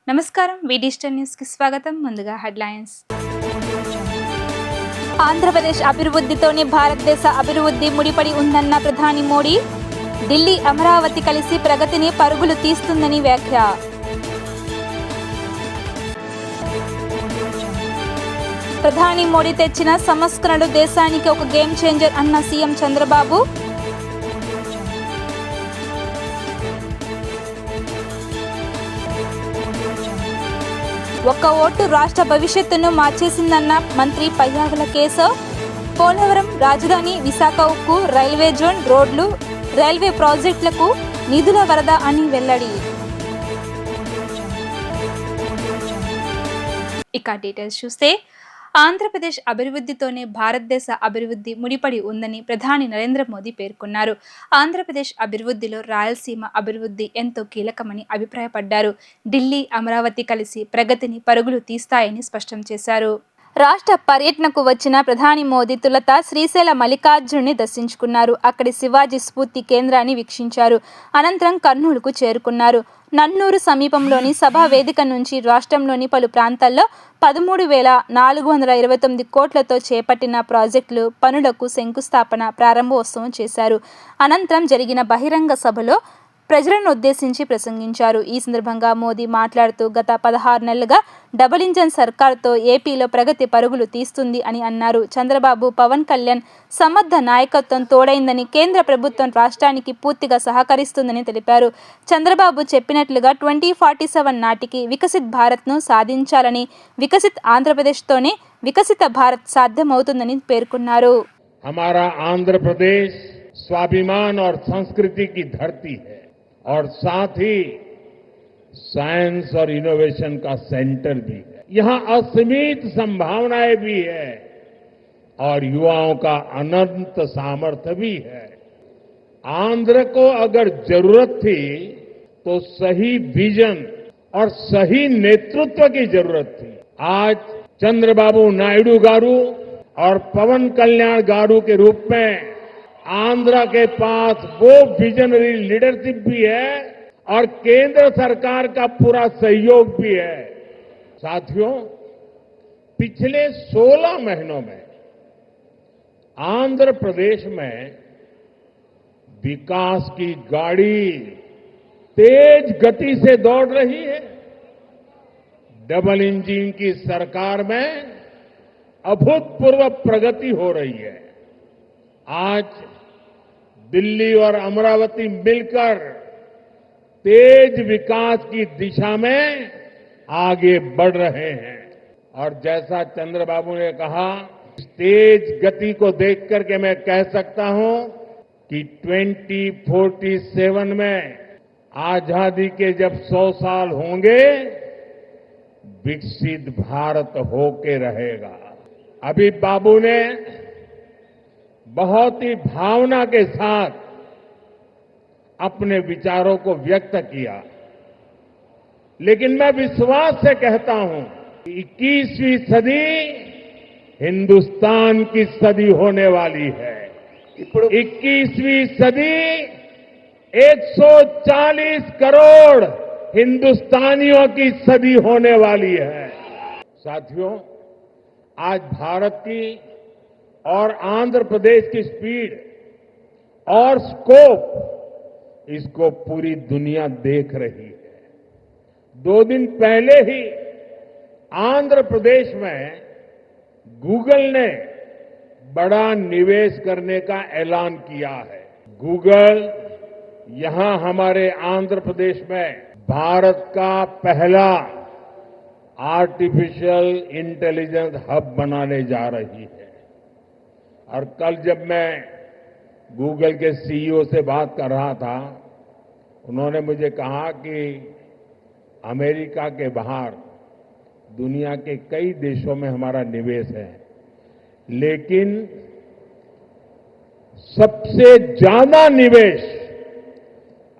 నమస్కారం వి digital news కి స్వాగతం. ముందుగా హెడ్లైన్స్. ఆంధ్రప్రదేశ్ అభివృద్ధితోనే భారతదేశ అభివృద్ధి ముడిపడి ఉందన్న ప్రధాని మోడీ. ఢిల్లీ అమరావతి కలిసి ప్రగతిని పరుగులు తీస్తుందని వ్యాఖ్య. ప్రధాని మోడీ తెచ్చిన సంస్కరణలు దేశానికి ఒక గేమ్ చేంజర్ అన్న సీఎం చంద్రబాబు. ఒక్క ఓటు రాష్ట్ర భవిష్యత్తును మార్చేసిందన్న మంత్రి పయ్యావుల కేశవ్. పోలవరం, రాజధాని, విశాఖ ఉక్కు, రైల్వే జోన్, రోడ్లు, రైల్వే ప్రాజెక్టులకు నిధుల వరద అని వెల్లడి. ఇక డీటెయిల్స్ చూస్తే, ఆంధ్రప్రదేశ్ అభివృద్ధితోనే భారతదేశ అభివృద్ధి ముడిపడి ఉందని ప్రధాని నరేంద్ర మోదీ పేర్కొన్నారు. ఆంధ్రప్రదేశ్ అభివృద్ధిలో రాయలసీమ అభివృద్ధి ఎంతో కీలకమని అభిప్రాయపడ్డారు. ఢిల్లీ, అమరావతి కలిసి ప్రగతిని పరుగులు తీస్తాయని స్పష్టం చేశారు. రాష్ట్ర పర్యటనకు వచ్చిన ప్రధాని మోదీ తొలుత శ్రీశైల మల్లికార్జునుని దర్శించుకున్నారు. అక్కడి శివాజీ స్ఫూర్తి కేంద్రాన్ని వీక్షించారు. అనంతరం కర్నూలుకు చేరుకున్నారు. నన్నూరు సమీపంలోని సభా వేదిక నుంచి రాష్ట్రంలోని పలు ప్రాంతాల్లో 13,429 కోట్లతో చేపట్టిన ప్రాజెక్టులు పనులకు శంకుస్థాపన, ప్రారంభోత్సవం చేశారు. అనంతరం జరిగిన బహిరంగ సభలో ప్రజలను ఉద్దేశించి ప్రసంగించారు. ఈ సందర్భంగా మోదీ మాట్లాడుతూ, గత 16 నెలలుగా డబుల్ ఇంజన్ సర్కార్తో ఏపీలో ప్రగతి పరుగులు తీస్తుంది అని అన్నారు. చంద్రబాబు, పవన్ కళ్యాణ్ సమర్థ నాయకత్వం తోడైందని, కేంద్ర ప్రభుత్వం రాష్ట్రానికి పూర్తిగా సహకరిస్తుందని తెలిపారు. చంద్రబాబు చెప్పినట్లుగా 2047 నాటికి వికసిత్ భారత్ను సాధించాలని, వికసిత్ ఆంధ్రప్రదేశ్తోనే వికసిత భారత్ సాధ్యమవుతుందని పేర్కొన్నారు. हमारा आंध्र प्रदेश स्वाभिमान और संस्कृति की धरती है और साथ ही साइंस और इनोवेशन का सेंटर भी है। यहाँ असीमित संभावनाएं भी है और युवाओं का अनंत सामर्थ्य भी है। आंध्र को अगर जरूरत थी तो सही विजन और सही नेतृत्व की जरूरत थी। आज चंद्रबाबू नायडू गारू और पवन कल्याण गारू के रूप में आंध्र के पास वो विजनरी लीडरशिप भी है और केंद्र सरकार का पूरा सहयोग भी है। साथियों, पिछले 16 महीनों में आंध्र प्रदेश में विकास की गाड़ी तेज गति से दौड़ रही है। डबल इंजन की सरकार में अभूतपूर्व प्रगति हो रही है। आज दिल्ली और अमरावती मिलकर तेज विकास की दिशा में आगे बढ़ रहे हैं और जैसा चंद्रबाबू ने कहा, तेज गति को देख करके मैं कह सकता हूं कि 2047 में आजादी के जब 100 साल होंगे, विकसित भारत होके रहेगा। अभी बाबू ने बहुत ही भावना के साथ अपने विचारों को व्यक्त किया, लेकिन मैं विश्वास से कहता हूं कि 21वीं सदी हिंदुस्तान की सदी होने वाली है। 21वीं सदी 140 करोड़ हिंदुस्तानियों की सदी होने वाली है। साथियों, आज भारत की और आंध्र प्रदेश की स्पीड और स्कोप, इसको पूरी दुनिया देख रही है। 2 दिन पहले ही आंध्र प्रदेश में गूगल ने बड़ा निवेश करने का ऐलान किया है। गूगल यहां हमारे आंध्र प्रदेश में भारत का पहला आर्टिफिशियल इंटेलिजेंस हब बनाने जा रही है। और कल जब मैं गूगल के सीईओ से बात कर रहा था, उन्होंने मुझे कहा कि अमेरिका के बाहर दुनिया के कई देशों में हमारा निवेश है, लेकिन सबसे ज्यादा निवेश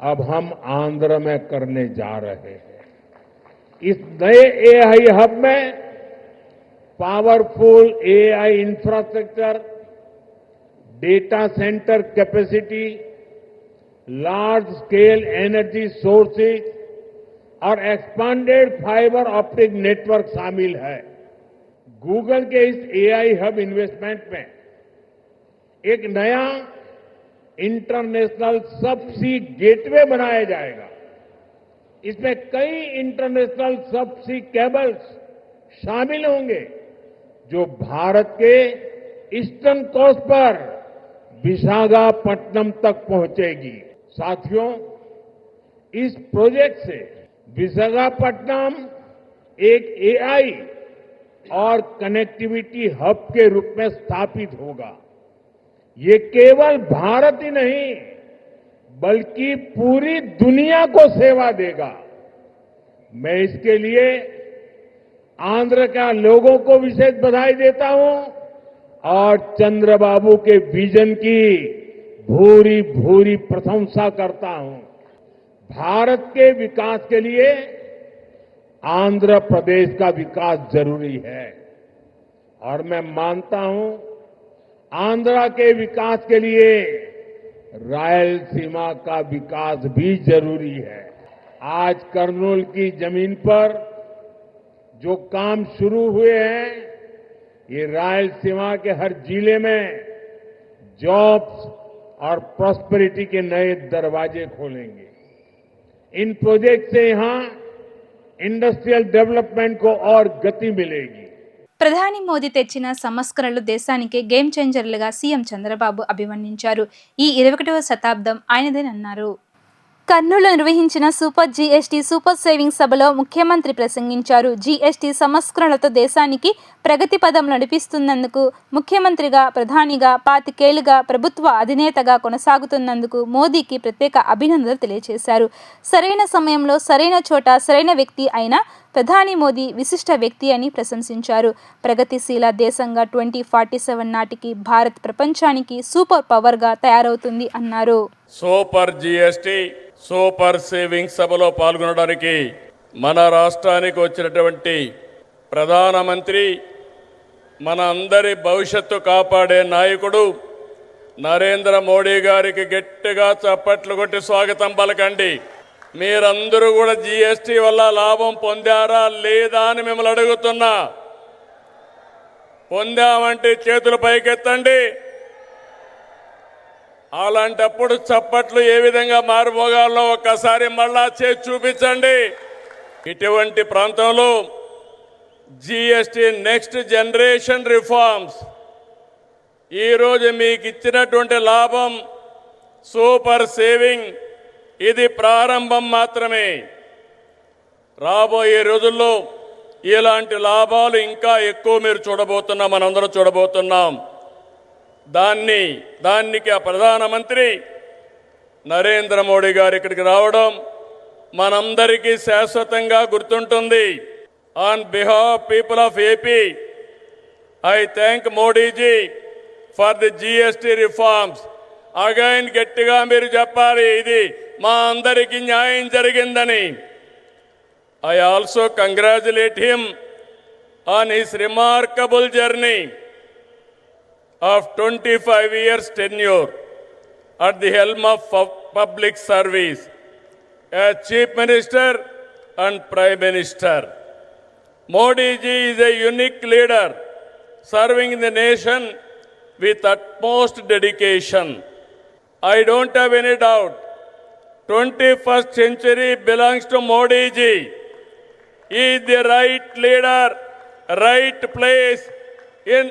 अब हम आंध्र में करने जा रहे हैं। इस नए एआई हब में powerful AI infrastructure, data centre capacity, large scale energy sources, और एक्सपांडेड फाइबर ऑप्टिक नेटवर्क शामिल है। गूगल के इस एआई हब इन्वेस्टमेंट में एक नया इंटरनेशनल सबसी गेटवे बनाया जाएगा। इसमें कई इंटरनेशनल सबसी केबल्स शामिल होंगे जो भारत के ईस्टर्न कोस्ट पर विशाखापट्टनम तक पहुंचेगी। साथियों, इस प्रोजेक्ट से विशाखापट्टनम एक एआई और कनेक्टिविटी हब के रूप में स्थापित होगा। ये केवल भारत ही नहीं बल्कि पूरी दुनिया को सेवा देगा। मैं इसके लिए आंध्र के लोगों को विशेष बधाई देता हूं और चंद्रबाबू के विजन की भूरी भूरी प्रशंसा करता हूं। भारत के विकास के लिए आंध्र प्रदेश का विकास जरूरी है और मैं मानता हूं आंध्र के विकास के लिए रायलसीमा का विकास भी जरूरी है। आज कर्नूल की जमीन पर जो काम शुरू हुए हैं, ये रायलसीमा के हर जिले में जॉब्स और प्रॉस्पेरिटी के नए दरवाजे खोलेंगे। इन प्रोजेक्ट से यहां इंडस्ट्रियल डेवलपमेंट को और गति मिलेगी। ప్రధాని మోదీ తెచ్చిన సంస్కరణలు దేశానికి గేమ్ చేంజర్లుగా సీఎం చంద్రబాబు అభివర్ణించారు. ఈ 21వ శతాబ్దం ఆయనదేనన్నారు. కర్నూలులో నిర్వహించిన సూపర్ జీఎస్టీ సూపర్ సేవింగ్ సభలో ముఖ్యమంత్రి ప్రసంగించారు. జీఎస్టీ సంస్కరణలతో దేశానికి ప్రగతి పదం నడిపిస్తున్నందుకు, ముఖ్యమంత్రిగా, ప్రధానిగా 25 ఏళ్లుగా ప్రభుత్వ అధినేతగా కొనసాగుతున్నందుకు మోదీకి ప్రత్యేక అభినందనలు తెలియజేశారు. సరైన సమయంలో సరైన చోట సరైన వ్యక్తి అయిన ప్రధాని మోదీ విశిష్ట వ్యక్తి అని ప్రశంసించారు. ప్రగతిశీల దేశంగా 2047 నాటికి భారత్ ప్రపంచానికి సూపర్ పవర్గా తయారవుతుంది అన్నారు. సూపర్ జీఎస్టీ సూపర్ సేవింగ్ సభలో పాల్గొనడానికి మన రాష్ట్రానికి వచ్చినటువంటి ప్రధానమంత్రి, మన అందరి భవిష్యత్తు కాపాడే నాయకుడు నరేంద్ర మోడీ గారికి గట్టిగా చప్పట్లు కొట్టి స్వాగతం పలకండి. మీరందరూ కూడా జీఎస్టీ వల్ల లాభం పొందారా లేదా అని మిమ్మల్ని అడుగుతున్నా. పొందామంటే చేతులు పైకెత్తండి. అలాంటప్పుడు చప్పట్లు ఏ విధంగా మారుమోగాలో ఒక్కసారి మళ్ళా చేసి చూపించండి. ఇటువంటి ప్రాంతంలో జీఎస్టీ నెక్స్ట్ జనరేషన్ రిఫార్మ్స్ ఈరోజు మీకు ఇచ్చినటువంటి లాభం సూపర్ సేవింగ్ ఇది ప్రారంభం మాత్రమే. రాబోయే రోజుల్లో ఇలాంటి లాభాలు ఇంకా ఎక్కువ మీరు చూడబోతున్నాం, మనందరం చూడబోతున్నాం. దానికి ఆ ప్రధానమంత్రి నరేంద్ర మోడీ గారు ఇక్కడికి రావడం మనందరికీ శాశ్వతంగా గుర్తుంటుంది. On behalf people of AP I thank Modiji for the GST reforms. Again గట్టిగా మీరు చెప్పాలి, ఇది మా అందరికీ న్యాయం జరిగిందని. I also congratulate him on his remarkable journey of 25 years tenure at the helm of public service as Chief Minister and Prime Minister. Modi ji is a unique leader serving the nation with utmost dedication. I don't have any doubt 21st century belongs to Modi ji. He is the right leader, right place in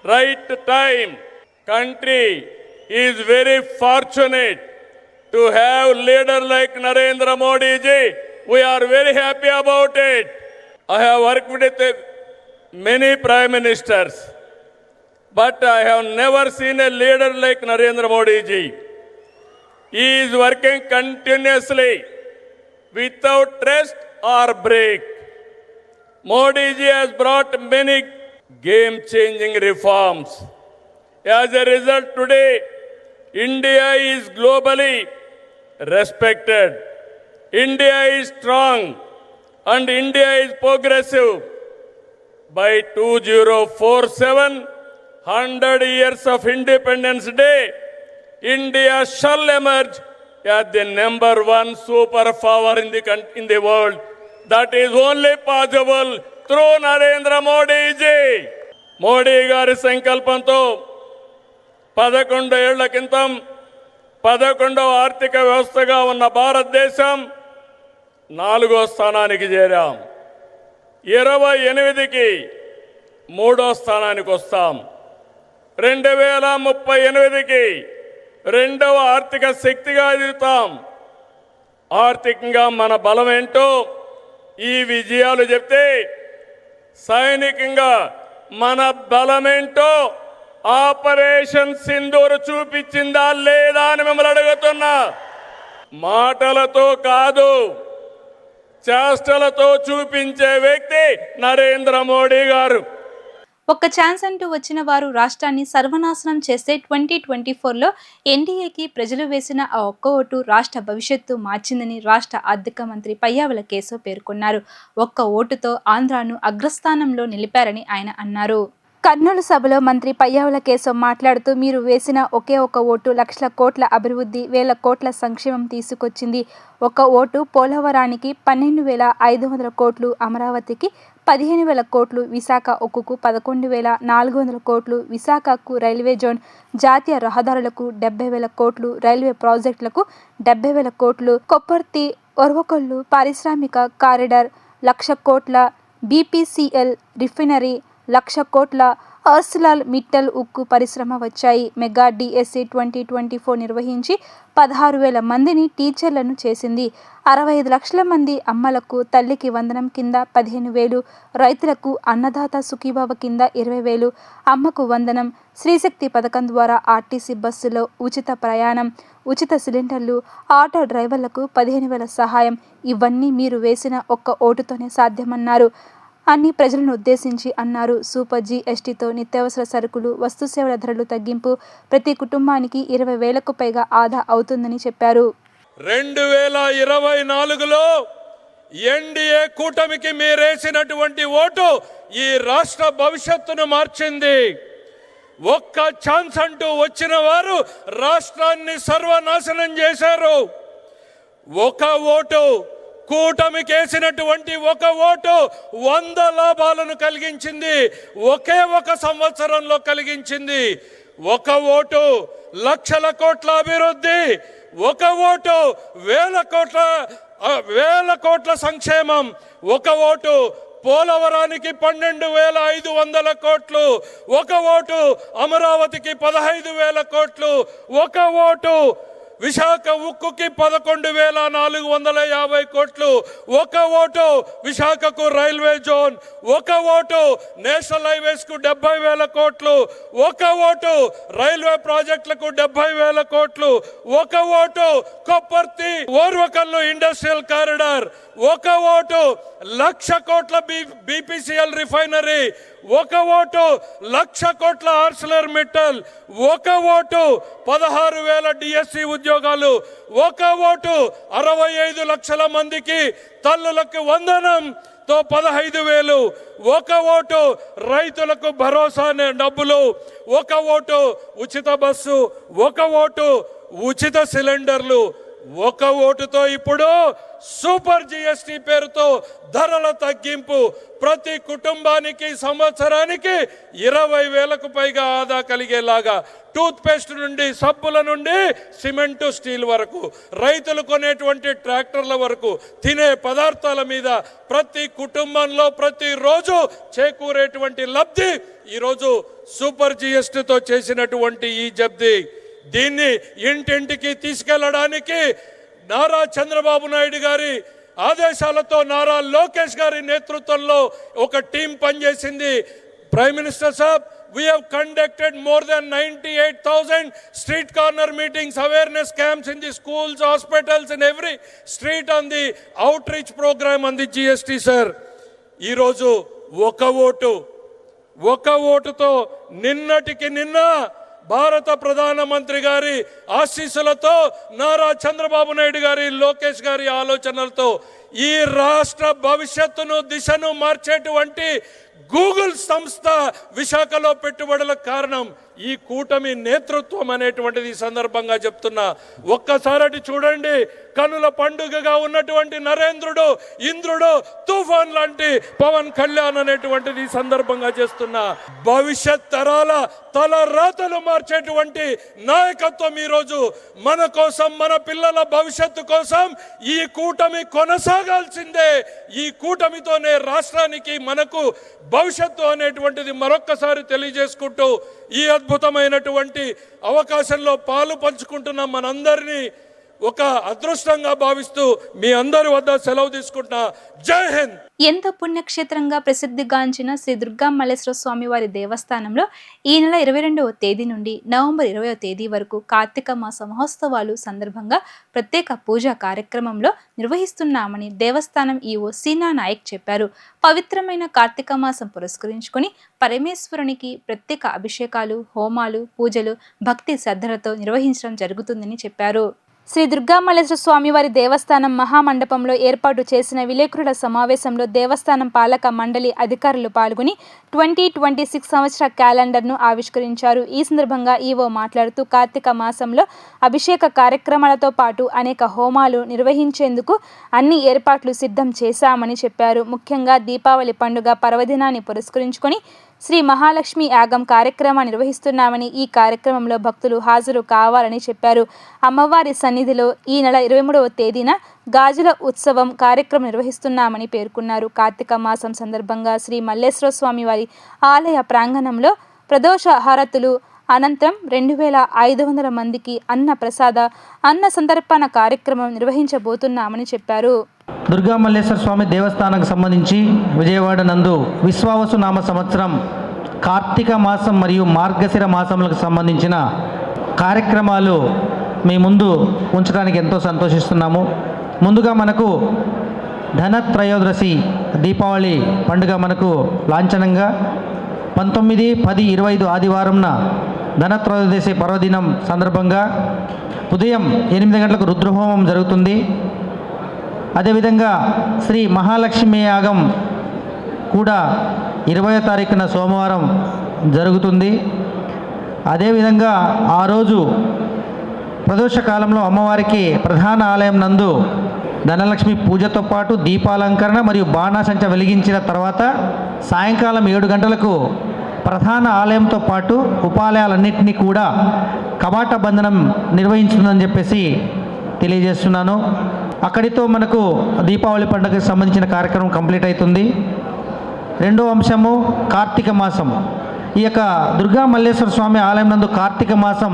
right time. Country is very fortunate to have leader like Narendra Modi ji. We are very happy about it. I have worked with many prime ministers, but I have never seen a leader like Narendra Modi ji. He is working continuously without rest or break. Modi ji has brought many game-changing reforms. As a result, today, India is globally respected. India is strong and India is progressive. By 2047, 100 years of Independence Day, India shall emerge as the #1 superpower in the world. That is only possible through Narendra Modi ji. Modi గారి సంకల్పంతో 11 ఏళ్ల క్రితం 11వ ఆర్థిక వ్యవస్థగా ఉన్న భారతదేశం 4వ స్థానానికి చేరాం. 28కి 3వ స్థానానికి వస్తాం. 2038కి 2వ ఆర్థిక శక్తిగా ఎదుగుతాం. ఆర్థికంగా మన బలం ఏంటో ఈ విజయాలు చెప్తే, సైనికంగా మన బలమేంటో ఆపరేషన్ సింధూర్ చూపించిందా లేదా అని మిమ్మల్ని అడుగుతున్నా. మాటలతో కాదు, చేష్టలతో చూపించే వ్యక్తి నరేంద్ర మోడీ గారు. ఒక్క ఛాన్స్ అంటూ వచ్చిన వారు రాష్ట్రాన్ని సర్వనాశనం చేస్తే 2024లో ఎన్డీఏకి ప్రజలు వేసిన ఆ ఒక్క ఓటు రాష్ట్ర భవిష్యత్తు మార్చిందని రాష్ట్ర ఆర్థిక మంత్రి పయ్యావుల కేశవ్ పేర్కొన్నారు. ఒక్క ఓటుతో ఆంధ్రాను అగ్రస్థానంలో నిలిపారని ఆయన అన్నారు. కర్నూలు సభలో మంత్రి పయ్యావుల కేశవ్ మాట్లాడుతూ, మీరు వేసిన ఒకే ఒక ఓటు లక్షల కోట్ల అభివృద్ధి, వేల కోట్ల సంక్షేమం తీసుకొచ్చింది. ఒక ఓటు పోలవరానికి 12,500 కోట్లు, అమరావతికి 15,000 కోట్లు, విశాఖ ఉక్కుకు 11,400 కోట్లు, విశాఖకు రైల్వే జోన్, జాతీయ రహదారులకు 70,000 కోట్లు, రైల్వే ప్రాజెక్టులకు 70,000 కోట్లు, కొప్పర్తి ఒర్వకొల్లు పారిశ్రామిక కారిడార్ 1,00,000 కోట్ల, బీపీసీఎల్ రిఫైనరీ 1,00,000 కోట్ల, ఆర్సెలర్ మిట్టల్ ఉక్కు పరిశ్రమ వచ్చాయి. మెగా డిఎస్సి 2024 నిర్వహించి 16,000 మందిని టీచర్లను చేసింది. 65 లక్షల మంది అమ్మలకు తల్లికి వందనం కింద 15,000, రైతులకు అన్నదాత సుఖీభావ కింద 20,000, అమ్మకు వందనం, శ్రీశక్తి పథకం ద్వారా ఆర్టీసీ బస్సులో ఉచిత ప్రయాణం, ఉచిత సిలిండర్లు, ఆటో డ్రైవర్లకు 15,000 సహాయం. ఇవన్నీ మీరు వేసిన ఒక్క ఓటుతోనే సాధ్యమన్నారు అని ప్రజలను ఉద్దేశించి అన్నారు. సూపర్ జీఎస్టీతో నిత్యావసర సరుకులు, వస్తు సేవల ధరలు తగ్గింపు, ప్రతి కుటుంబానికి 20,000కు పైగా ఆదా అవుతుందని చెప్పారు. 2024లో ఎన్డీఏ కూటమికి మీరేసినటువంటి ఓటు ఈ రాష్ట్ర భవిష్యత్తును మార్చింది. ఒక్క ఛాన్స్ అంటూ వచ్చిన వారు రాష్ట్రాన్ని సర్వనాశనం చేశారు. ఒక ఓటు, కూటమికి వేసినటువంటి ఒక ఓటు 100 లాభాలను కలిగించింది. ఒకే ఒక సంవత్సరంలో కలిగించింది. ఒక ఓటు లక్షల కోట్ల అభివృద్ధి, ఒక ఓటు వేల కోట్ల సంక్షేమం, ఒక ఓటు పోలవరానికి 12,500 కోట్లు, ఒక ఓటు అమరావతికి 15,000 కోట్లు, ఒక ఓటు విశాఖ ఉక్కుకి 11,450 కోట్లు, ఒక ఓటు విశాఖకు రైల్వే జోన్, ఒక ఓటు నేషనల్ హైవేస్ కు 70,000 కోట్లు, ఒక ఓటు రైల్వే ప్రాజెక్టులకు 70,000 కోట్లు, ఒక ఓటు కొప్పర్తి ఓర్వకల్లు ఇండస్ట్రియల్ కారిడార్, ఒక ఓటు 1,00,000 కోట్ల బీపీసీఎల్ రిఫైనరీ, ఒక ఓటు 1,00,000 కోట్ల ఆర్సెలర్ మిట్టల్, ఒక ఓటు 16,000 డిఎస్సి ఉద్యోగాలు, ఒక ఓటు 65 లక్షల మందికి తల్లులకు వందనంతో 15,000, ఒక ఓటు రైతులకు భరోసా డబ్బులు, ఒక ఓటు ఉచిత బస్సు, ఒక ఓటు ఉచిత సిలిండర్లు, ఒక ఓటుతో ఇప్పుడు సూపర్ జీఎస్టీ పేరుతో ధరల తగ్గింపు, ప్రతి కుటుంబానికి సంవత్సరానికి 20,000కు పైగా ఆదా కలిగేలాగా, టూత్ పేస్ట్ నుండి సబ్బుల నుండి సిమెంటు స్టీల్ వరకు, రైతులు కొనేటువంటి ట్రాక్టర్ల వరకు, తినే పదార్థాల మీద ప్రతి కుటుంబంలో ప్రతిరోజు చేకూరేటువంటి లబ్ధి ఈరోజు సూపర్ జీఎస్టీతో చేసినటువంటి ఈ జబ్ది. దీన్ని ఇంటింటికి తీసుకెళ్లడానికి నారా చంద్రబాబు నాయుడు గారి ఆదేశాలతో నారా లోకేష్ గారి నేతృత్వంలో ఒక టీం పనిచేసింది. Prime minister Saab, we have conducted more than 98,000 street corner meetings, awareness camps in the schools, hospitals, in every street on the outreach program on the GST, sir. ఈరోజు ఒక ఓటుతో నిన్నటికి నిన్న భారత ప్రధానమంత్రి గారి ఆశీస్సులతో, నారా చంద్రబాబు నాయుడు గారి, లోకేష్ గారి ఆలోచనలతో ఈ రాష్ట్ర భవిష్యత్తును దిశను మార్చేటువంటి గూగుల్ సంస్థ విశాఖలో పెట్టుబడులకు కారణం ఈ కూటమి నేతృత్వం అనేటువంటిది ఈ సందర్భంగా చెప్తున్నా. ఒక్కసారి అటు చూడండి, కనుల పండుగగా ఉన్నటువంటి నరేంద్రుడు, ఇంద్రుడు, తుఫాన్ లాంటి పవన్ కళ్యాణ్ అనేటువంటిది ఈ సందర్భంగా చేస్తున్నా. భవిష్యత్ తరాల తల రాతలు మార్చేటువంటి నాయకత్వం ఈరోజు మన కోసం, మన పిల్లల భవిష్యత్తు కోసం ఈ కూటమి కొనసాగాల్సిందే. ఈ కూటమితోనే రాష్ట్రానికి, మనకు భవిష్యత్తు అనేటువంటిది మరొక్కసారి తెలియజేసుకుంటూ ఈ అద్భుతమైనటువంటి అవకాశంలో పాలు పంచుకుంటున్న మనందరినీ ఒక అదృష్టంగా భావిస్తూ మీ అందరి వద్ద సెలవు తీసుకుంటున్నా. జై హింద్. ఎంతో పుణ్యక్షేత్రంగా ప్రసిద్ధిగాంచిన శ్రీ దుర్గా మల్లేశ్వర స్వామి వారి దేవస్థానంలో ఈ నెల 22వ తేదీ నుండి నవంబర్ 20వ తేదీ వరకు కార్తీక మాస మహోత్సవాలు సందర్భంగా ప్రత్యేక పూజా కార్యక్రమంలో నిర్వహిస్తున్నామని దేవస్థానం ఈవో సీనా నాయక్ చెప్పారు. పవిత్రమైన కార్తీక మాసం పురస్కరించుకొని పరమేశ్వరునికి ప్రత్యేక అభిషేకాలు, హోమాలు, పూజలు భక్తి శ్రద్ధలతో నిర్వహించడం జరుగుతుందని చెప్పారు. శ్రీ దుర్గా మల్లేశ్వర స్వామి వారి దేవస్థానం మహామండపంలో ఏర్పాటు చేసిన విలేకరుల సమావేశంలో దేవస్థానం పాలక మండలి అధికారులు పాల్గొని 2026 సంవత్సర క్యాలెండర్ను ఆవిష్కరించారు. ఈ సందర్భంగా ఈవో మాట్లాడుతూ కార్తీక మాసంలో అభిషేక కార్యక్రమాలతో పాటు అనేక హోమాలు నిర్వహించేందుకు అన్ని ఏర్పాట్లు సిద్ధం చేశామని చెప్పారు. ముఖ్యంగా దీపావళి పండుగ పర్వదినాన్ని పురస్కరించుకొని శ్రీ మహాలక్ష్మి యాగం కార్యక్రమాన్ని నిర్వహిస్తున్నామని, ఈ కార్యక్రమంలో భక్తులు హాజరు కావాలని చెప్పారు. అమ్మవారి సన్నిధిలో ఈ నెల 23వ తేదీన గాజుల ఉత్సవం కార్యక్రమం నిర్వహిస్తున్నామని పేర్కొన్నారు. కార్తీక మాసం సందర్భంగా శ్రీ మల్లేశ్వర స్వామి వారి ఆలయ ప్రాంగణంలో ప్రదోష హారతులు అనంతరం 2500 మందికి అన్న సంతర్పణ కార్యక్రమం నిర్వహించబోతున్నామని చెప్పారు. దుర్గా మల్లేశ్వర స్వామి దేవస్థానానికి సంబంధించి విజయవాడ నందు విశ్వావసు నామ సంవత్సరం కార్తీక మాసం మరియు మార్గశిర మాసములకు సంబంధించిన కార్యక్రమాలు మీ ముందు ఉంచడానికి ఎంతో సంతోషిస్తున్నాము. ముందుగా మనకు ధనత్రయోదశి దీపావళి పండుగ మనకు లాంఛనంగా 19, 10, 25 ఆదివారంన ధనత్రయోదశి పర్వదినం సందర్భంగా ఉదయం 8 గంటలకు రుద్రహోమం జరుగుతుంది. అదేవిధంగా శ్రీ మహాలక్ష్మి యాగం కూడా 20వ తారీఖున సోమవారం జరుగుతుంది. అదేవిధంగా ఆ రోజు ప్రదోష కాలంలో అమ్మవారికి ప్రధాన ఆలయం నందు ధనలక్ష్మి పూజతో పాటు దీపాలంకరణ మరియు బాణాసంచ వెలిగించిన తర్వాత సాయంకాలం 7 గంటలకు ప్రధాన ఆలయంతో పాటు ఉపాలయాలన్నింటినీ కూడా కవాట బంధనం నిర్వహించుతుందని చెప్పేసి తెలియజేస్తున్నాను. అక్కడితో మనకు దీపావళి పండుగకు సంబంధించిన కార్యక్రమం కంప్లీట్ అవుతుంది. రెండో అంశము కార్తీక మాసం. ఈ యొక్క దుర్గా మల్లేశ్వర స్వామి ఆలయం నందు కార్తీక మాసం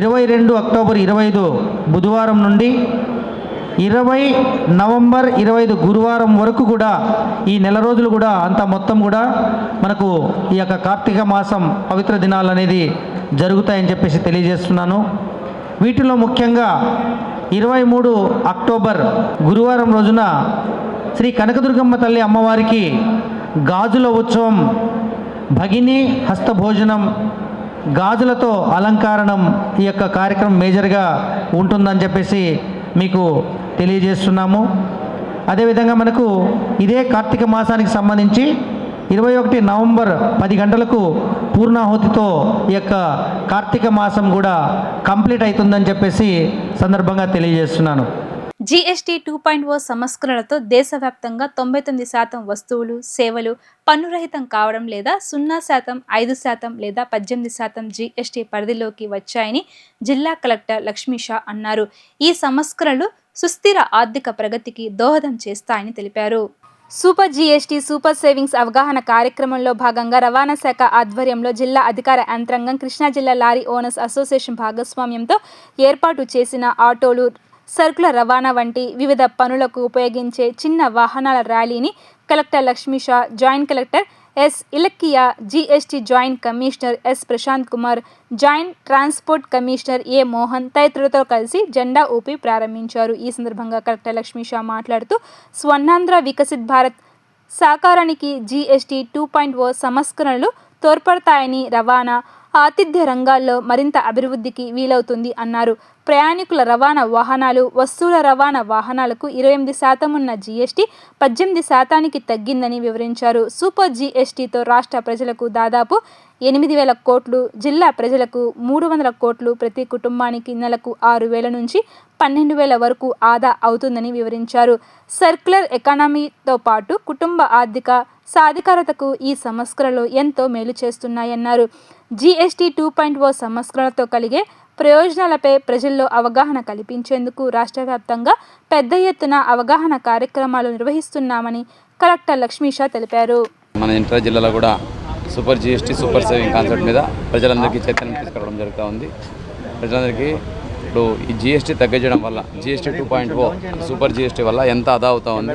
22 అక్టోబర్ 25 బుధవారం నుండి 20 నవంబర్ 25 గురువారం వరకు కూడా ఈ నెల రోజులు కూడా అంతా మొత్తం కూడా మనకు ఈ యొక్క కార్తీక మాసం పవిత్ర దినాలు అనేది జరుగుతాయని చెప్పేసి తెలియజేస్తున్నాను. వీటిలో ముఖ్యంగా 23 అక్టోబర్ గురువారం రోజున శ్రీ కనకదుర్గమ్మ తల్లి అమ్మవారికి గాజుల ఉత్సవం, భగిని హస్తభోజనం, గాజులతో అలంకారణం ఈ యొక్క కార్యక్రమం మేజర్గా ఉంటుందని చెప్పేసి మీకు తెలియజేస్తున్నాము. అదేవిధంగా మనకు ఇదే కార్తీక మాసానికి సంబంధించి 21 నవంబర్ 10 గంటలకు పూర్ణాహుతితో ఈ యొక్క కార్తీక మాసం కూడా కంప్లీట్ అవుతుందని చెప్పేసి సందర్భంగా తెలియజేస్తున్నాను. జీఎస్టీ 2.0 సంస్కరణలతో దేశవ్యాప్తంగా 99% వస్తువులు, సేవలు పన్నురహితం కావడం లేదా 0%, 5% లేదా 18% జీఎస్టీ పరిధిలోకి వచ్చాయని జిల్లా కలెక్టర్ లక్ష్మీషా అన్నారు. ఈ సంస్కరణలు సుస్థిర ఆర్థిక ప్రగతికి దోహదం చేస్తాయని తెలిపారు. సూపర్ జీఎస్టీ సూపర్ సేవింగ్స్ అవగాహన కార్యక్రమంలో భాగంగా రవాణా శాఖ ఆధ్వర్యంలో జిల్లా అధికార యంత్రాంగం, కృష్ణా జిల్లా లారీ ఓనర్స్ అసోసియేషన్ భాగస్వామ్యంతో ఏర్పాటు చేసిన ఆటోలు, సరుకుల రవాణా వంటి వివిధ పనులకు ఉపయోగించే చిన్న వాహనాల ర్యాలీని collector Lakshmisha, joint collector S Ilakkiya, GST joint commissioner S Prashanth Kumar, joint transport commissioner A Mohan తదితరులతో కలిసి జెండా ఊపి ప్రారంభించారు. ఈ సందర్భంగా కలెక్టర్ లక్ష్మీషా మాట్లాడుతూ స్వర్ణాంధ్ర వికసిత్ భారత్ సాకారానికి జీఎస్టీ 2.0 సంస్కరణలు తోడ్పడతాయని, రవాణా, ఆతిథ్య రంగాల్లో మరింత అభివృద్ధికి వీలవుతుంది అన్నారు. ప్రయాణికుల రవాణా వాహనాలు, వస్తువుల రవాణా వాహనాలకు 28% ఉన్న జీఎస్టీ 18% తగ్గిందని వివరించారు. సూపర్ జీఎస్టీతో రాష్ట్ర ప్రజలకు దాదాపు 8,000 కోట్లు, జిల్లా ప్రజలకు 300 కోట్లు, ప్రతి కుటుంబానికి నెలకు 6,000 నుంచి 12,000 వరకు ఆదా అవుతుందని వివరించారు. సర్క్యులర్ ఎకానమీతో పాటు కుటుంబ ఆర్థిక సాధికారతకు ఈ సంస్కరణలు ఎంతో మేలు చేస్తున్నాయన్నారు. జీఎస్టీ 2.0 సంస్కరణలతో కలిగే ప్రయోజనాలపై ప్రజల్లో అవగాహన కల్పించేందుకు రాష్ట్ర వ్యాప్తంగా పెద్ద ఎత్తున అవగాహన కార్యక్రమాలు నిర్వహిస్తున్నామని కలెక్టర్ లక్ష్మీషా తెలిపారు. మన ఇంటర్ జిల్లాలో కూడా super GST, super saving concept మీద ప్రజలందరికీ చైతన్యం తీసుకురావడం జరుగుతూ ఉంది. ప్రజలందరికీ ఇప్పుడు ఈ జీఎస్టీ తగ్గించడం వల్ల, జీఎస్టీ 2.0 సూపర్ జీఎస్టీ వల్ల ఎంత ఆదా అవుతూ ఉంది,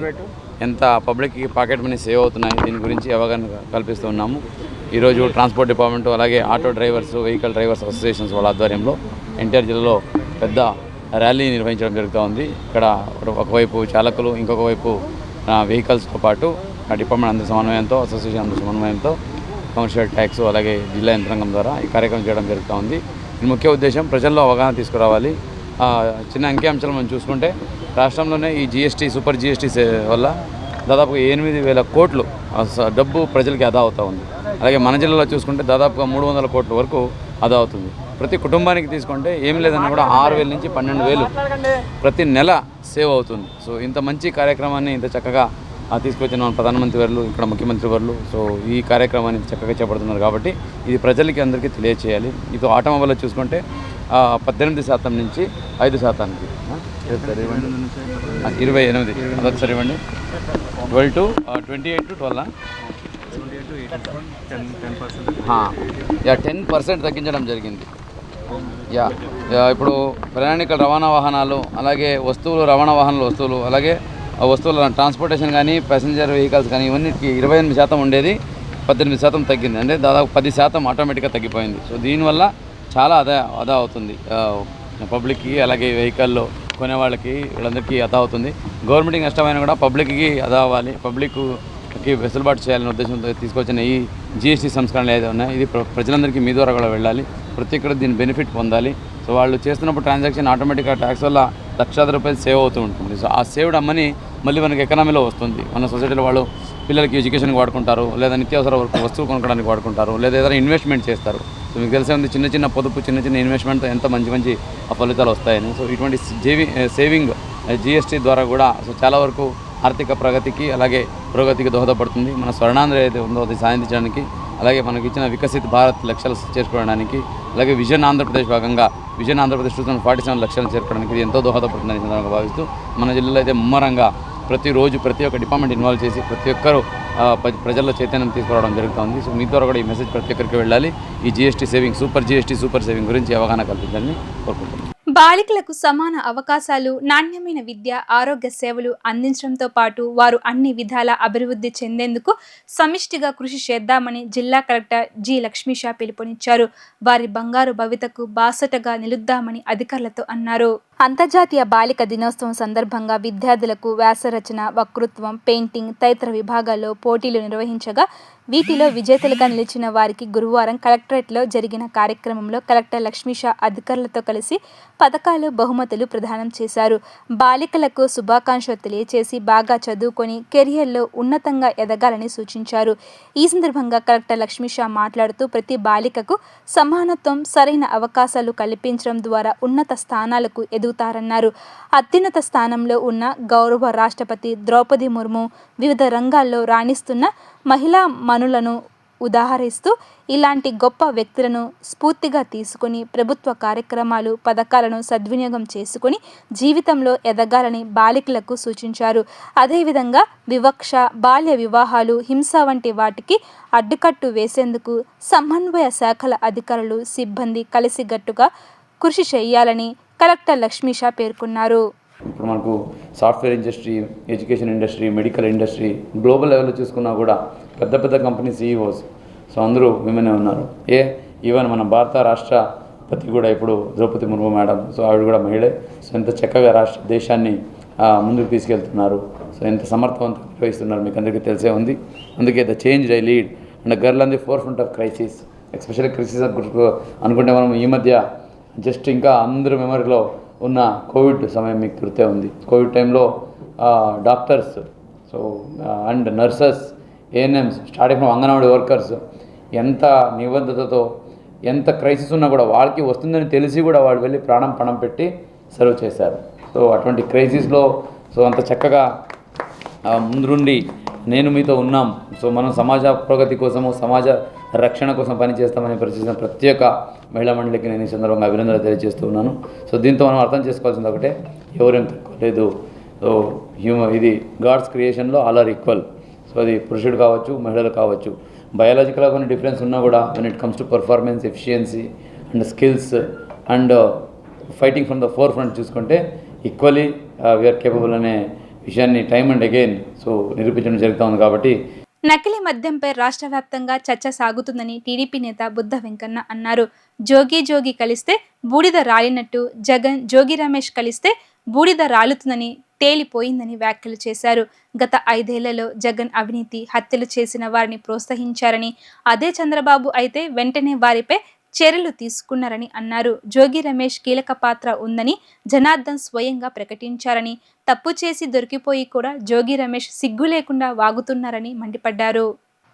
ఎంత పబ్లిక్కి పాకెట్ మనీ సేవ్ అవుతున్నాయి, దీని గురించి అవగాహన కల్పిస్తూ ఉన్నాము. ఈరోజు ట్రాన్స్పోర్ట్ డిపార్ట్మెంట్, అలాగే auto drivers, vehicle drivers associations వాళ్ళ ఆధ్వర్యంలో ఎన్టీఆర్ జిల్లాలో పెద్ద ర్యాలీ నిర్వహించడం జరుగుతూ ఉంది. ఇక్కడ ఒకవైపు చాలకులు, ఇంకొక వైపు వెహికల్స్తో పాటు డిపార్ట్మెంట్ అందరి సమన్వయంతో, అసోసియేషన్ అందరి సమన్వయంతో, కమర్షియల్ ట్యాక్స్ అలాగే జిల్లా యంత్రాంగం ద్వారా ఈ కార్యక్రమం చేయడం జరుగుతూ ఉంది. ఈ ముఖ్య ఉద్దేశం ప్రజల్లో అవగాహన తీసుకురావాలి. చిన్న అంకిఅంశాలు మనం చూసుకుంటే రాష్ట్రంలోనే ఈ జీఎస్టీ, సూపర్ జీఎస్టీ వల్ల దాదాపు 8,000 కోట్లు డబ్బు ప్రజలకి ఆదా అవుతూ ఉంది. అలాగే మన జిల్లాలో చూసుకుంటే దాదాపుగా 300 కోట్ల వరకు ఆదా అవుతుంది. ప్రతి కుటుంబానికి తీసుకుంటే ఏం లేదన్నా కూడా 6,000 నుంచి 12,000 ప్రతి నెల సేవ్ అవుతుంది. సో ఇంత మంచి కార్యక్రమాన్ని ఇంత చక్కగా తీసుకొచ్చిన మన ప్రధానమంత్రి వర్లు, ఇక్కడ ముఖ్యమంత్రి వర్లు సో ఈ కార్యక్రమాన్ని చక్కగా చేపడుతున్నారు కాబట్టి ఇది ప్రజలకి అందరికీ తెలియచేయాలి. ఇది ఆటోమొబైల్లో చూసుకుంటే 18% నుంచి 5%కి 28 అదొకసారి ఇవ్వండి. 12 to 28 to 12 10% తగ్గించడం జరిగింది. ఇప్పుడు ప్రయాణికుల రవాణా వాహనాలు, అలాగే రవాణా వాహనాలు వస్తువులు, అలాగే వస్తువుల ట్రాన్స్పోర్టేషన్ కానీ, ప్యాసింజర్ వెహికల్స్ కానీ ఇవన్నిటికీ 28% ఉండేది 18% తగ్గింది. అంటే దాదాపు 10% ఆటోమేటిక్గా తగ్గిపోయింది. సో దీనివల్ల చాలా ఆదా అవుతుంది పబ్లిక్కి, అలాగే వెహికల్లో కొనేవాళ్ళకి, వీళ్ళందరికీ ఆదా అవుతుంది. గవర్నమెంట్కి నష్టమైన కూడా పబ్లిక్కి ఆదా అవ్వాలి, పబ్లిక్కి వెసులుబాటు చేయాలనే ఉద్దేశంతో తీసుకొచ్చిన ఈ జీఎస్టీ సంస్కరణలు ఏదైతే ఉన్నాయో ఇది ప్రజలందరికీ మీ ద్వారా కూడా వెళ్ళాలి, ప్రతి ఒక్కరు దీని బెనిఫిట్ పొందాలి. సో వాళ్ళు చేస్తున్నప్పుడు ట్రాన్సాక్షన్ ఆటోమేటిక్గా ట్యాక్స్ వల్ల లక్షల రూపాయలు సేవ్ అవుతూ ఉంటుంది. సో ఆ సేవ్డ్ అమ్మని మళ్ళీ మనకి ఎకనామీలో వస్తుంది. మన సొసైటీలో వాళ్ళు పిల్లలకి ఎడ్యుకేషన్కి వాడుకుంటారు, లేదా నిత్యావసర వస్తువులు కొనుక్కోవడానికి వాడుకుంటారు, లేదా ఏదైనా ఇన్వెస్ట్మెంట్ చేస్తారు. సో మీకు తెలిసే ఉంది చిన్న పొదుపు, చిన్న ఇన్వెస్ట్మెంట్తో ఎంత మంచి ఫలితాలు వస్తాయని. సో ఇటువంటి సేవింగ్ జీఎస్టీ ద్వారా కూడా సో చాలా వరకు ఆర్థిక ప్రగతికి, అలాగే పురోగతికి దోహదపడుతుంది. మన స్వర్ణాంధ్ర ఏదైతే ఉందో అది సాధించడానికి, అలాగే మనకి ఇచ్చిన వికసిత్ భారత్ లక్ష్యాలు చేరుకోవడానికి, అలాగే విజన్ ఆంధ్రప్రదేశ్ భాగంగా విజన్ ఆంధ్రప్రదేశ్ 2047 లక్ష్యాలను చేరుకోవడానికి ఇది ఎంతో దోహదపడుతుందని సందర్భంగా భావిస్తూ మన జిల్లాలో అయితే ముమ్మరంగా ప్రతిరోజు ప్రతి ఒక్క డిపార్ట్మెంట్ ఇన్వాల్వ్ చేసి ప్రతి ఒక్కరూ ప్రజల్లో చైతన్యం తీసుకురావడం జరుగుతుంది. సో మీ ద్వారా కూడా ఈ మెసేజ్ ప్రతి ఒక్కరికి వెళ్ళాలి. ఈ GST saving, super GST, super saving గురించి అవగాహన కల్పించాలని కోరుకుంటున్నాను. బాలికలకు సమాన అవకాశాలు, నాణ్యమైన విద్య, ఆరోగ్య సేవలు అందించడంతో పాటు వారు అన్ని విధాల అభివృద్ధి చెందేందుకు సమిష్టిగా కృషి చేద్దామని జిల్లా కలెక్టర్ జి. లక్ష్మీషా పిలుపునిచ్చారు. వారి బంగారు భవితకు బాసటగా నిలుద్దామని అధికారులతో అన్నారు. అంతర్జాతీయ బాలిక దినోత్సవం సందర్భంగా విద్యార్థులకు వ్యాసరచన, వక్తృత్వం, పెయింటింగ్ తదితర విభాగాల్లో పోటీలు నిర్వహించగా వీటిలో విజేతలుగా నిలిచిన వారికి గురువారం కలెక్టరేట్లో జరిగిన కార్యక్రమంలో కలెక్టర్ లక్ష్మీషా అధికారులతో కలిసి పథకాలు, బహుమతులు ప్రదానం చేశారు. బాలికలకు శుభాకాంక్షలు తెలియచేసి బాగా చదువుకొని కెరియర్లో ఉన్నతంగా ఎదగాలని సూచించారు. ఈ సందర్భంగా కలెక్టర్ లక్ష్మీషా మాట్లాడుతూ ప్రతి బాలికకు సమానత్వం, సరైన అవకాశాలు కల్పించడం ద్వారా ఉన్నత స్థానాలకు ఎదుగుతారన్నారు. అత్యున్నత స్థానంలో ఉన్న గౌరవ రాష్ట్రపతి ద్రౌపది ముర్ము వివిధ రంగాల్లో రాణిస్తున్న మహిళా మనులను ఉదాహరిస్తూ ఇలాంటి గొప్ప వ్యక్తులను స్ఫూర్తిగా తీసుకుని ప్రభుత్వ కార్యక్రమాలు, పథకాలను సద్వినియోగం చేసుకుని జీవితంలో ఎదగాలని బాలికలకు సూచించారు. అదేవిధంగా వివక్ష, బాల్య వివాహాలు, హింస వంటి వాటికి అడ్డుకట్టు వేసేందుకు సమన్వయ శాఖల అధికారులు, సిబ్బంది కలిసికట్టుగా కృషి చేయాలని కలెక్టర్ లక్ష్మీషా పేర్కొన్నారు. ఇప్పుడు మనకు software industry, education industry, medical industry, global లెవెల్లో చూసుకున్నా కూడా పెద్ద కంపెనీ సీఈఓస్ సో అందరూ విమెనే ఉన్నారు. ఈవెన్ మన భారత రాష్ట్రపతి కూడా ఇప్పుడు ద్రౌపది ముర్ము మేడం, సో ఆవిడ కూడా మహిళే. సో ఎంత చక్కగా దేశాన్ని ముందుకు తీసుకెళ్తున్నారు, సో ఎంత సమర్థవంతంగా నిర్వహిస్తున్నారు మీకు అందరికీ తెలిసే ఉంది. అందుకే the change I lead and girl on the four front of crisis especially crisis అనుకుంటే మనం ఈ మధ్య జస్ట్ ఇంకా అందరి మెమరీలో ఉన్న కోవిడ్ సమయం మీకు గుర్తే ఉంది. కోవిడ్ టైంలో doctors and nurses, ANMs, starting from anganwadi workers ఎంత నిబద్ధతతో ఎంత క్రైసిస్ ఉన్నా కూడా వాళ్ళకి వస్తుందని తెలిసి కూడా వాళ్ళు వెళ్ళి ప్రాణం పణం పెట్టి సర్వ్ చేశారు. సో అటువంటి క్రైసిస్లో అంత చక్కగా ముందుండి నేను మీతో ఉన్నాం, మనం సమాజ ప్రగతి కోసము సమాజ రక్షణ కోసం పనిచేస్తామని పరిచేసిన ప్రత్యేక మహిళా మండలికి నేను ఈ సందర్భంగా అభినందనలు తెలియజేస్తూ ఉన్నాను. దీంతో మనం అర్థం చేసుకోవాల్సింది ఒకటే, ఎవరేం తక్కువ లేదు. ఇది గాడ్స్ క్రియేషన్లో ఆల్ ఆర్ ఈక్వల్. అది పురుషుడు కావచ్చు, మహిళలు కావచ్చు. బయాలజికల్గా కొన్ని డిఫరెన్స్ ఉన్నా కూడా when it comes to performance, efficiency and skills and fighting from the four front చూసుకుంటే ఈక్వలీ వీఆర్ కేపబుల్ అనే విషయాన్ని టైమ్ అండ్ అగైన్ నిరూపించడం జరుగుతూ ఉంది. కాబట్టి నకిలీ మద్యంపై రాష్ట్ర వ్యాప్తంగా చర్చ సాగుతుందని టీడీపీ నేత బుద్ధ వెంకన్న అన్నారు. జోగి కలిస్తే బూడిద రాలినట్టు జగన్ జోగి రమేష్ కలిస్తే బూడిద రాలుతుందని తేలిపోయిందని వ్యాఖ్యలు చేశారు. గత 5 ఏళ్లలో జగన్ అవినీతి, హత్యలు చేసిన వారిని ప్రోత్సహించారని, అదే చంద్రబాబు అయితే వెంటనే వారిపై చర్యలు తీసుకున్నారని అన్నారు. జోగి రమేష్ కీలక పాత్ర ఉందని జనార్దన్ స్వయంగా ప్రకటించారని, తప్పు చేసి దొరికిపోయి కూడా జోగి రమేష్ సిగ్గు లేకుండా వాగుతున్నారని మండిపడ్డారు.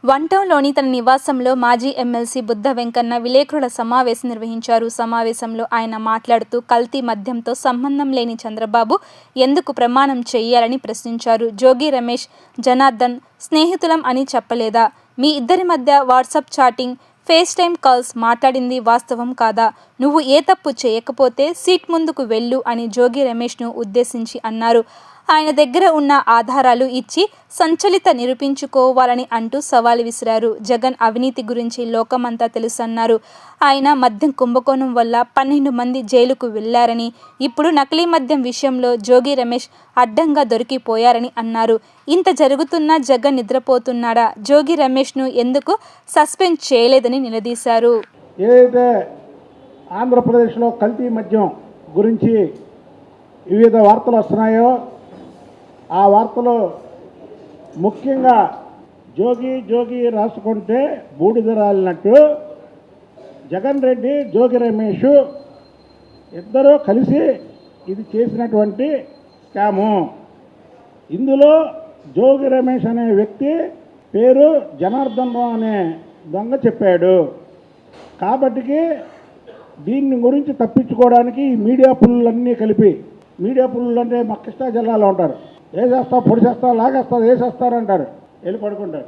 వన్ టౌన్లోని తన నివాసంలో మాజీ ఎమ్మెల్సీ బుద్ధ వెంకన్న విలేకరుల సమావేశం నిర్వహించారు. సమావేశంలో ఆయన మాట్లాడుతూ కల్తీ మద్యంతో సంబంధం లేని చంద్రబాబు ఎందుకు ప్రమాణం చేయాలని ప్రశ్నించారు. జోగి రమేష్, జనార్దన్ స్నేహితులం అని చెప్పలేదా? మీ ఇద్దరి మధ్య WhatsApp chatting, face time calls మాట్లాడింది వాస్తవం కాదా? నువ్వు ఏ తప్పు చేయకపోతే సీట్ ముందుకు వెళ్ళు అని జోగి రమేష్ను ఉద్దేశించి అన్నారు. ఆయన దగ్గర ఉన్న ఆధారాలు ఇచ్చి సంచలిత నిరూపించుకోవాలని అంటూ సవాల్ విసిరారు. జగన్ అవినీతి గురించి లోకమంతా తెలుసన్నారు. ఆయన మద్యం కుంభకోణం వల్ల 12 మంది జైలుకు వెళ్లారని, ఇప్పుడు నకిలీ మద్యం విషయంలో జోగి రమేష్ అడ్డంగా దొరికిపోయారని అన్నారు. ఇంత జరుగుతున్నా జగన్ నిద్రపోతున్నాడా? జోగి రమేష్ను ఎందుకు సస్పెండ్ చేయలేదని నిలదీశారు. ఏదైతే ఆంధ్రప్రదేశ్లో కల్తీ మద్యం గురించి వివిధ వార్తలు వస్తున్నాయో ఆ వార్తలు ముఖ్యంగా జోగి రాసుకుంటే బూడిద రాలినట్టు జగన్ రెడ్డి, జోగి రమేష్ ఇద్దరూ కలిసి ఇది చేసినటువంటి స్కాము. ఇందులో జోగి రమేష్ అనే వ్యక్తి పేరు జనార్దన్ రావు అనే దొంగ చెప్పాడు. కాబట్టికి దీన్ని గురించి తప్పించుకోవడానికి ఈ మీడియా పుల్లులన్నీ కలిపి, మీడియా పుల్లు అంటే మా కృష్ణా జిల్లాలో ఉంటారు, వేసేస్తావు, పొడి చేస్తావు, లాగేస్తావు, వేసేస్తారు అంటారు, వెళ్ళి పడుకుంటారు.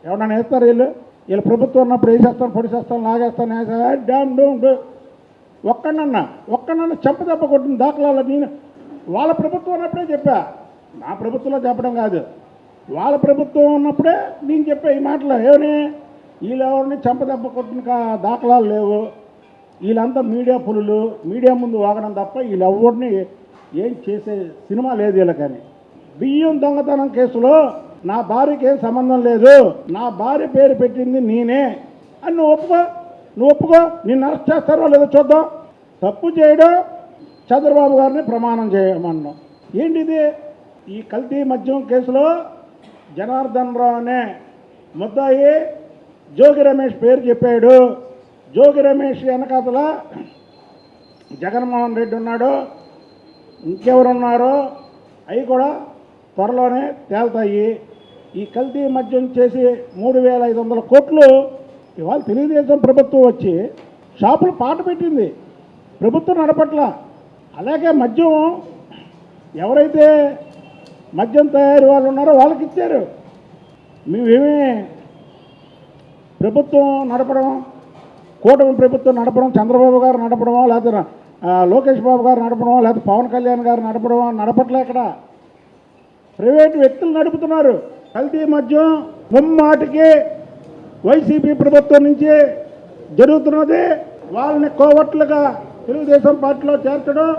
ఎవరన్నా వేస్తారు వీళ్ళు ప్రభుత్వం ఉన్నప్పుడు వేసేస్తాను, పొడి చేస్తాను, లాగేస్తాను, డామ్ డూమ్ ఒక్కడన్నా చెంపదెబ్బ కొట్టిన దాఖలాలు నేను వాళ్ళ ప్రభుత్వం ఉన్నప్పుడే చెప్పా. నా ప్రభుత్వంలో చెప్పడం కాదు, వాళ్ళ ప్రభుత్వం ఉన్నప్పుడే నేను చెప్పా ఈ మాటలు. ఏమని వీళ్ళెవరిని చెంపదెబ్బ కొట్టిన దాఖలాలు లేవు. వీళ్ళంతా మీడియా పులులు, మీడియా ముందు వాగడం తప్ప వీళ్ళెవరిని ఏం చేసే సినిమా లేదు వీళ్ళకని. బియ్యం దొంగతనం కేసులో నా భార్యకి ఏం సంబంధం లేదు, నా భార్య పేరు పెట్టింది నేనే అని నువ్వు ఒప్పుకో, నిన్ను అరెస్ట్ చేస్తారో లేదో చూద్దాం. తప్పు చేయడం చంద్రబాబు గారిని ప్రమాణం చేయమన్నాం. ఏంటిది? ఈ కల్తీ మద్యం కేసులో జనార్దన్ రావు అనే ముద్దాయి జోగి రమేష్ పేరు చెప్పాడు. జోగి రమేష్ వెనకాతల జగన్మోహన్ రెడ్డి ఉన్నాడు, ఇంకెవరున్నారో అవి కూడా త్వరలోనే తేల్తాయి. ఈ కల్తీ మద్యం చేసి 3,500 కోట్లు ఇవాళ తెలుగుదేశం ప్రభుత్వం వచ్చి షాపులు పాట పెట్టింది, ప్రభుత్వం నడపట్ల. అలాగే మద్యం ఎవరైతే మద్యం తయారీ వాళ్ళు ఉన్నారో వాళ్ళకి ఇచ్చారు. మేమేమి ప్రభుత్వం నడపడం, కూటమి ప్రభుత్వం నడపడం, చంద్రబాబు గారు నడపడమో, లేకపోతే లోకేష్ బాబు గారు నడపడమో, లేకపోతే పవన్ కళ్యాణ్ గారు నడపడమో నడపట్లే. ఇక్కడ ప్రైవేటు వ్యక్తులు నడుపుతున్నారు. కల్తీ మద్యం ముమ్మాటికి వైసీపీ ప్రభుత్వం నుంచి జరుగుతున్నది. వాళ్ళని కోవట్లుగా తెలుగుదేశం పార్టీలో చేర్చడం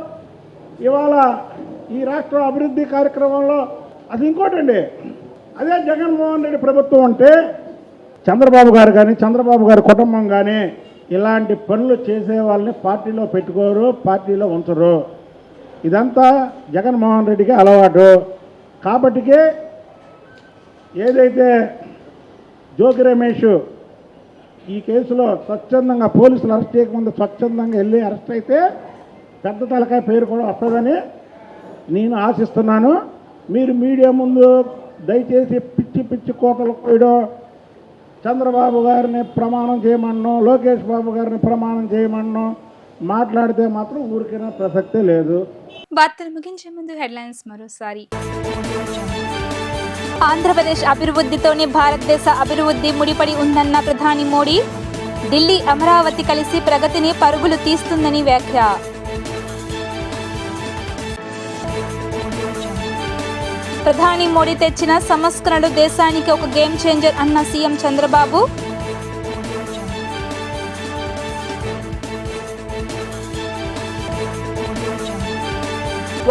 ఇవాళ ఈ రాష్ట్ర అభివృద్ధి కార్యక్రమంలో. అది ఇంకోటండి, అదే జగన్మోహన్ రెడ్డి ప్రభుత్వం అంటే చంద్రబాబు గారు కానీ చంద్రబాబు గారి కుటుంబం కానీ ఇలాంటి పనులు చేసే వాళ్ళని పార్టీలో పెట్టుకోరు, పార్టీలో ఉంచరు. ఇదంతా జగన్మోహన్ రెడ్డికి అలవాటు. కాబట్టికే ఏదైతే జోగి రమేష్ ఈ కేసులో స్వచ్ఛందంగా పోలీసులు అరెస్ట్ చేయకముందు స్వచ్ఛందంగా వెళ్ళి అరెస్ట్ అయితే పెద్ద తలకాయ పేరు కూడా వస్తుందని నేను ఆశిస్తున్నాను. మీరు మీడియా ముందు దయచేసి పిచ్చి పిచ్చి కోతలు కోయడం, చంద్రబాబు గారిని ప్రమాణం చేయమన్నాం, లోకేష్ బాబు గారిని ప్రమాణం చేయమన్నాం మాట్లాడితే మాత్రం ఊరికైనా ప్రసక్తే లేదు. వార్తలు ముగించే ముందు హెడ్లైన్స్ మరోసారి. ఆంధ్రప్రదేశ్ అభివృద్ధితోనే భారతదేశ అభివృద్ధి ముడిపడి ఉందన్న ప్రధాని మోడీ. ఢిల్లీ అమరావతి కలిసి ప్రగతిని పరుగులు తీస్తుందని వ్యాఖ్య. ప్రధాని మోడీ తెచ్చిన సంస్కరణలు దేశానికి ఒక గేమ్ చేంజర్ అన్న సీఎం చంద్రబాబు.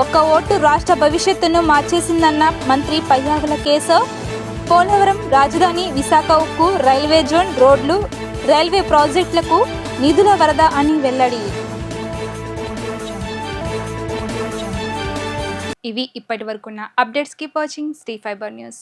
ఒక్క ఓటు రాష్ట్ర భవిష్యత్తును మార్చేసిందన్న మంత్రి పయ్యావుల కేశవ్. పోలవరం, రాజధాని విశాఖ ఉక్కు, రైల్వే జోన్, రోడ్లు, రైల్వే ప్రాజెక్టులకు నిధుల వరద అని వెల్లడి. ఇవి ఇప్పటి వరకున్న updates. Keep watching Sri fibre news.